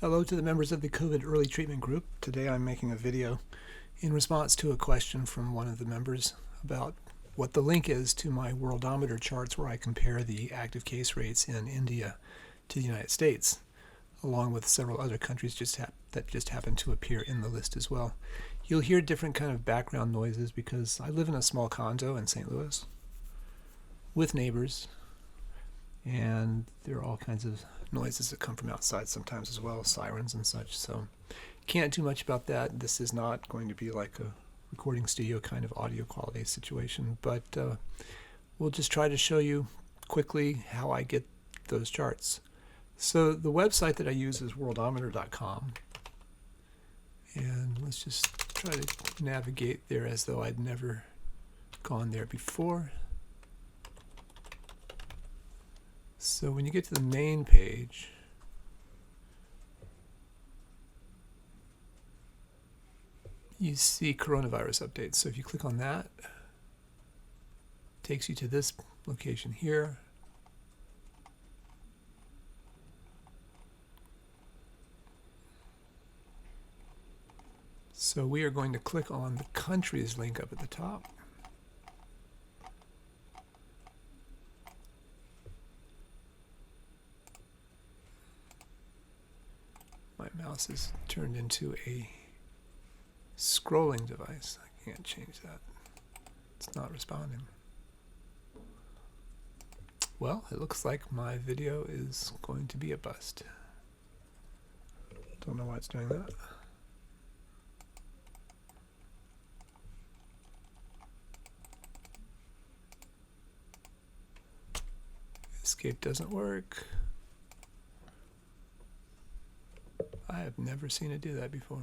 Hello to the members of the COVID Early Treatment Group. Today I'm making a video in response to a question from one of the members about what the link is to my Worldometer charts where I compare the active case rates in India to the United States, along with several other countries that just happen to appear in the list as well. You'll hear different kind of background noises because I live in a small condo in St. Louis with neighbors, and there are all kinds of noises that come from outside sometimes as well, sirens and such, so can't do much about that. This is not going to be like a recording studio kind of audio quality situation, but we'll just try to show you quickly how I get those charts. So the website that I use is worldometer.com, and let's just try to navigate there as though I'd never gone there before. So when you get to the main page, you see coronavirus updates. So if you click on that, it takes you to this location here. So we are going to click on the countries link up at the top. My mouse is turned into a scrolling device. I can't change that. It's not responding. Well, it looks like my video is going to be a bust. Don't know why it's doing that. Escape doesn't work. I have never seen it do that before.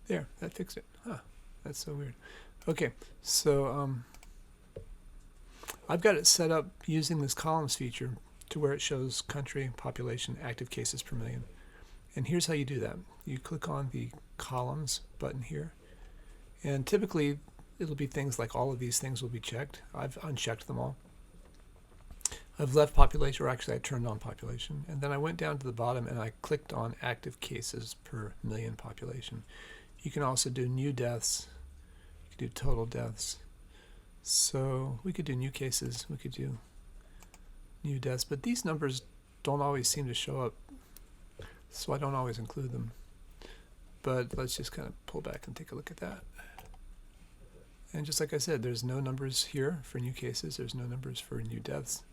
There, that fixed it. Huh, that's so weird. Okay, so I've got it set up using this columns feature to where it shows country, population, active cases per million. And here's how you do that. You click on the columns button here, and typically it'll be things like all of these things will be checked. I've unchecked them all. I've left population, or actually I turned on population, and then I went down to the bottom and I clicked on active cases per million population. You can also do new deaths, you can do total deaths. So we could do new cases, we could do new deaths, but these numbers don't always seem to show up, so I don't always include them. But let's just kind of pull back and take a look at that. And just like I said, there's no numbers here for new cases. There's no numbers for new deaths.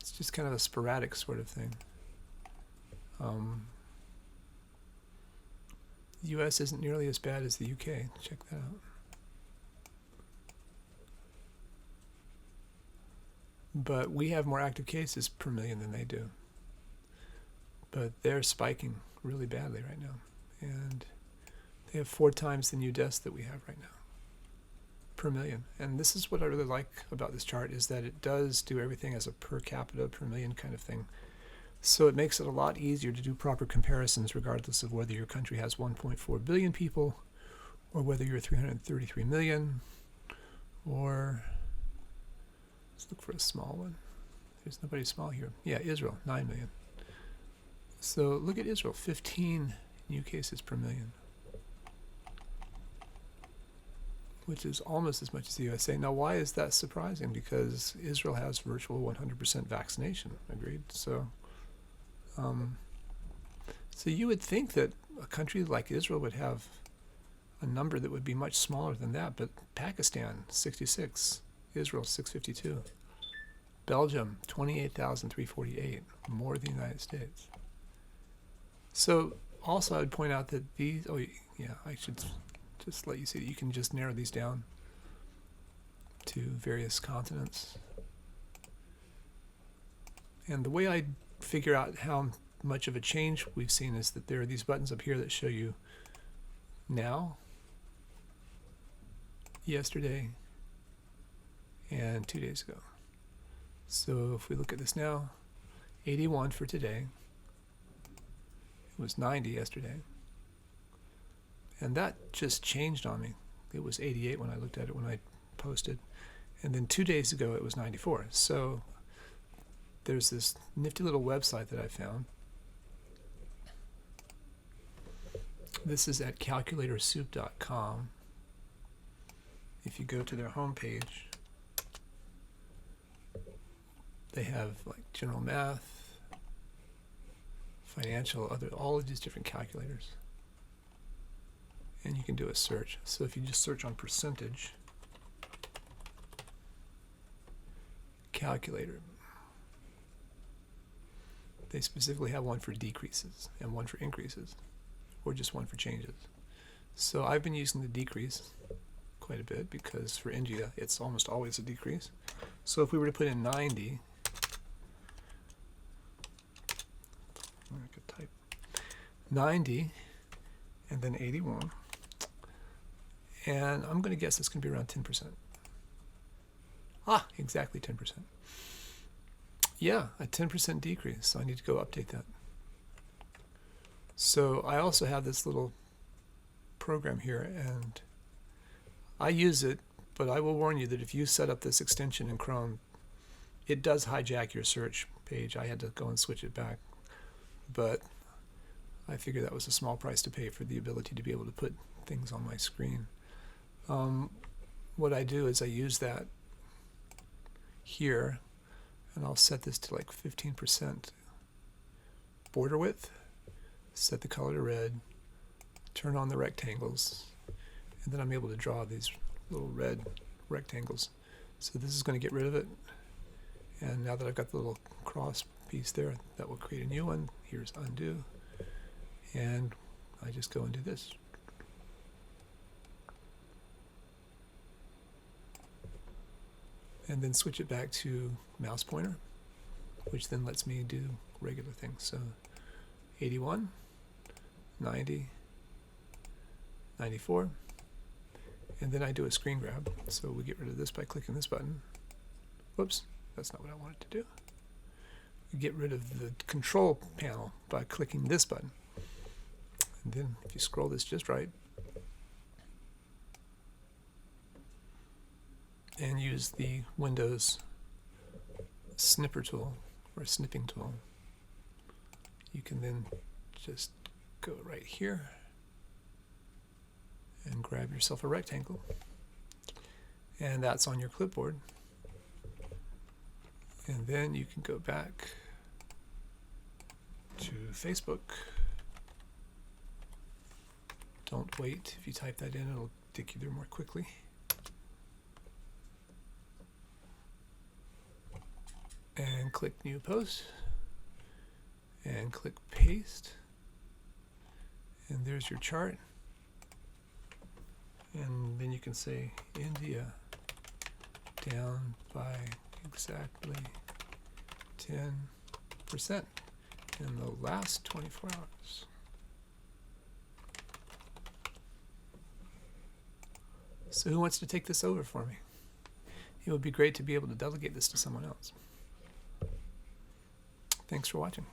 It's just kind of a sporadic sort of thing. The US isn't nearly as bad as the UK. Check that out. But we have more active cases per million than they do. But they're spiking really badly right now. And they have 4 times the new deaths that we have right now per million. And this is what I really like about this chart, is that it does do everything as a per capita per million kind of thing. So it makes it a lot easier to do proper comparisons regardless of whether your country has 1.4 billion people or whether you're 333 million, or let's look for a small one. There's nobody small here. Yeah, Israel, 9 million. So look at Israel, 15 new cases per million, which is almost as much as the USA. Now, why is that surprising? Because Israel has virtual 100% vaccination, agreed? So you would think that a country like Israel would have a number that would be much smaller than that, but Pakistan, 66, Israel, 652, Belgium, 28,348, more than the United States. So also I would point out that these, oh yeah, I should just let you see that you can just narrow these down to various continents. And the way I figure out how much of a change we've seen is that there are these buttons up here that show you now, yesterday, and 2 days ago. So if we look at this now, 81 for today, it was 90 yesterday, and that just changed on me it was 88 when I looked at it when I posted. And then 2 days ago it was 94. So there's this nifty little website that I found. This is at calculatorsoup.com. If you go to their homepage, they have like general math, financial, all of these different calculators. And you can do a search. So if you just search on percentage, calculator, they specifically have one for decreases and one for increases, or just one for changes. So I've been using the decrease quite a bit because for India it's almost always a decrease. So if we were to put in 90, I could type 90 and then 81, and I'm going to guess it's going to be around 10%. Ah, exactly 10%. Yeah, a 10% decrease. So I need to go update that. So I also have this little program here, and I use it, but I will warn you that if you set up this extension in Chrome, it does hijack your search page. I had to go and switch it back, but I figured that was a small price to pay for the ability to be able to put things on my screen. What I do is I use that here, and I'll set this to like 15% border width, set the color to red, turn on the rectangles, and then I'm able to draw these little red rectangles. So this is going to get rid of it, and now that I've got the little cross piece there, that will create a new one. Here's undo, and I just go and do this. And then switch it back to mouse pointer, which then lets me do regular things. So 81, 90, 94, and then I do a screen grab. So we get rid of this by clicking this button. Whoops, that's not what I wanted to do. We get rid of the control panel by clicking this button. And then if you scroll this just right, and use the Windows snipper tool or snipping tool, you can then just go right here and grab yourself a rectangle, and that's on your clipboard. And then you can go back to Facebook. Don't wait. If you type that in, it'll take you there more quickly. And click new post and click paste, and there's your chart. And then you can say India down by exactly 10% in the last 24 hours. So who wants to take this over for me? It would be great to be able to delegate this to someone else. Thanks for watching.